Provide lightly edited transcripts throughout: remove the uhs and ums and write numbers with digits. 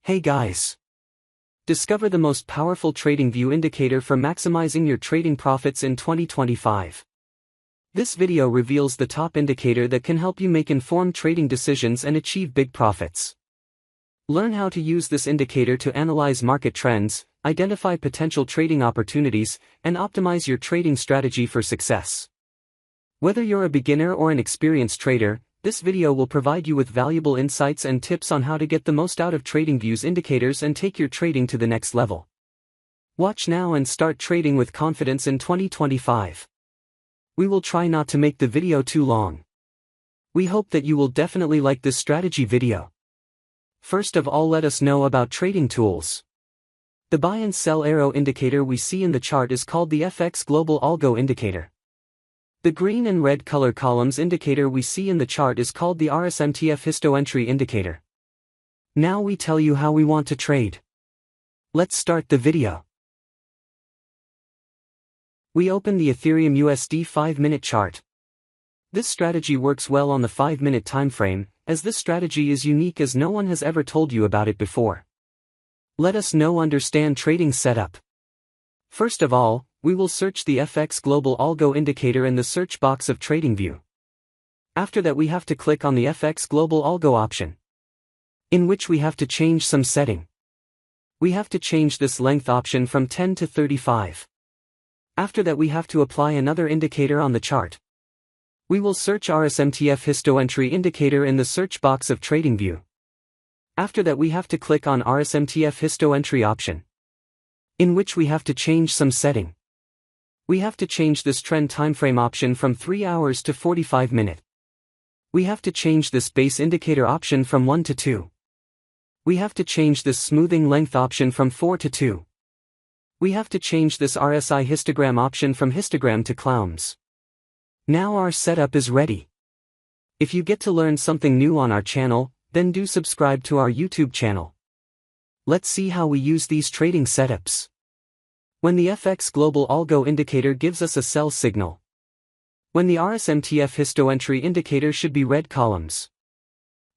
Hey guys! Discover the most powerful TradingView indicator for maximizing your trading profits in 2025. This video reveals the top indicator that can help you make informed trading decisions and achieve big profits. Learn how to use this indicator to analyze market trends, identify potential trading opportunities, and optimize your trading strategy for success. Whether you're a beginner or an experienced trader, this video will provide you with valuable insights and tips on how to get the most out of TradingView's indicators and take your trading to the next level. Watch now and start trading with confidence in 2025. We will try not to make the video too long. We hope that you will definitely like this strategy video. First of all, let us know about trading tools. The buy and sell arrow indicator we see in the chart is called the FX Global Algo indicator. The green and red color columns indicator we see in the chart is called the RSMTF histoentry indicator. Now we tell you how we want to trade. Let's start the video. We open the Ethereum USD 5-minute chart. This strategy works well on the 5-minute time frame, as this strategy is unique as no one has ever told you about it before. Let us now understand trading setup. First of all, we will search the FX Global Algo indicator in the search box of TradingView. After that, we have to click on the FX Global Algo option, in which we have to change some setting. We have to change this length option from 10 to 35. After that, we have to apply another indicator on the chart. We will search RSMTF histoentry indicator in the search box of TradingView. After that, we have to click on RSMTF histoentry option, in which we have to change some setting. We have to change this trend timeframe option from 3 hours to 45 minutes. We have to change this base indicator option from 1 to 2. We have to change this smoothing length option from 4 to 2. We have to change this RSI histogram option from histogram to clowns. Now our setup is ready. If you get to learn something new on our channel, then do subscribe to our YouTube channel. Let's see how we use these trading setups. When the FX Global Algo indicator gives us a sell signal. When the RSMTF histoentry indicator should be red columns.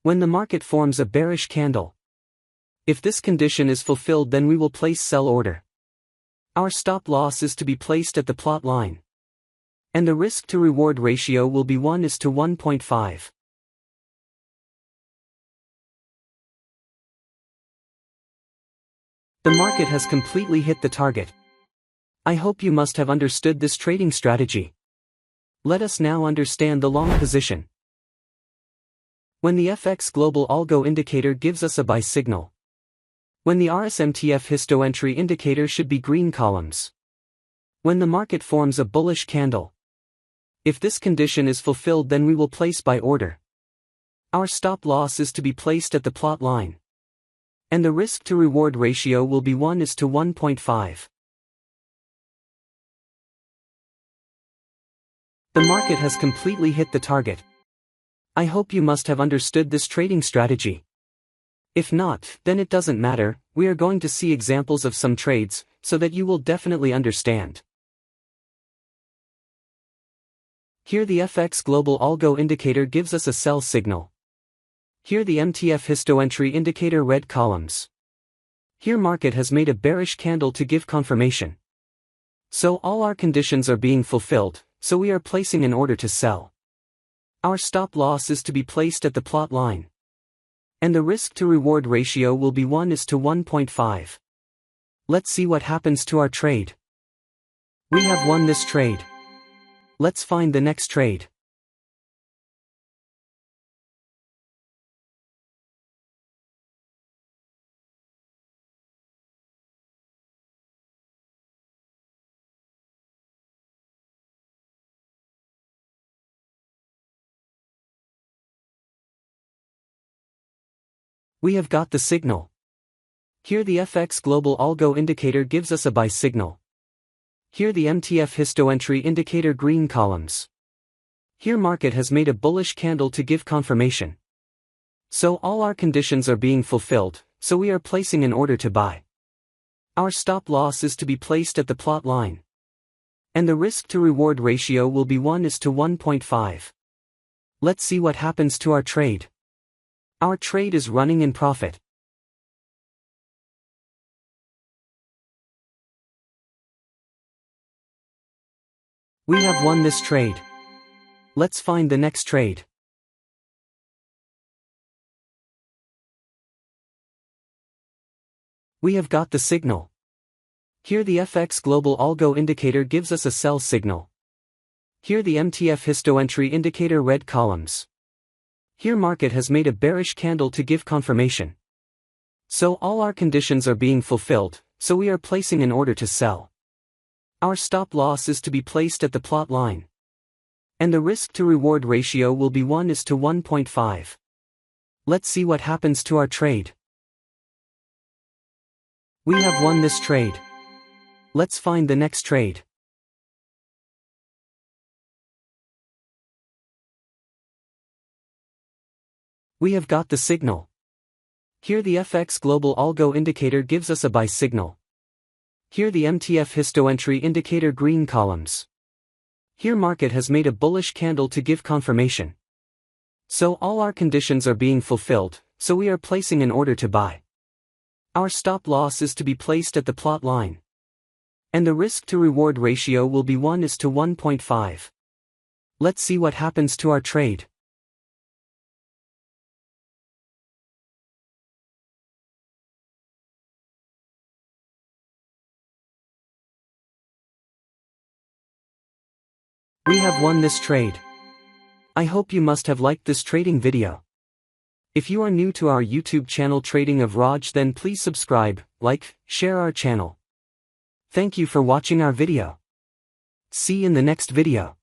When the market forms a bearish candle. If this condition is fulfilled, then we will place sell order. Our stop loss is to be placed at the plot line. And the risk to reward ratio will be 1:1.5. The market has completely hit the target. I hope you must have understood this trading strategy. Let us now understand the long position. When the FX Global Algo indicator gives us a buy signal. When the RSMTF histoentry indicator should be green columns. When the market forms a bullish candle. If this condition is fulfilled, then we will place buy order. Our stop loss is to be placed at the plot line. And the risk to reward ratio will be 1:1.5. The market has completely hit the target. I hope you must have understood this trading strategy. If not, then it doesn't matter, we are going to see examples of some trades, so that you will definitely understand. Here the FX Global Algo indicator gives us a sell signal. Here the MTF histoentry indicator red columns. Here market has made a bearish candle to give confirmation. So all our conditions are being fulfilled, so we are placing an order to sell. Our stop loss is to be placed at the plot line. And the risk to reward ratio will be 1:1.5. Let's see what happens to our trade. We have won this trade. Let's find the next trade. We have got the signal. Here the FX Global Algo indicator gives us a buy signal. Here the MTF histoentry indicator green columns. Here market has made a bullish candle to give confirmation. So all our conditions are being fulfilled, so we are placing an order to buy. Our stop loss is to be placed at the plot line. And the risk to reward ratio will be 1:1.5. Let's see what happens to our trade. Our trade is running in profit. We have won this trade. Let's find the next trade. We have got the signal. Here the FX Global Algo indicator gives us a sell signal. Here the MTF histoentry indicator red columns. Here market has made a bearish candle to give confirmation. So all our conditions are being fulfilled, so we are placing an order to sell. Our stop loss is to be placed at the plot line. And the risk to reward ratio will be 1:1.5. Let's see what happens to our trade. We have won this trade. Let's find the next trade. We have got the signal. Here the FX Global Algo indicator gives us a buy signal. Here the MTF histoentry indicator green columns. Here market has made a bullish candle to give confirmation. So all our conditions are being fulfilled, so we are placing an order to buy. Our stop loss is to be placed at the plot line. And the risk to reward ratio will be 1:1.5. Let's see what happens to our trade. We have won this trade. I hope you must have liked this trading video. If you are new to our YouTube channel Trading of Raj, then please subscribe, like, share our channel. Thank you for watching our video. See you in the next video.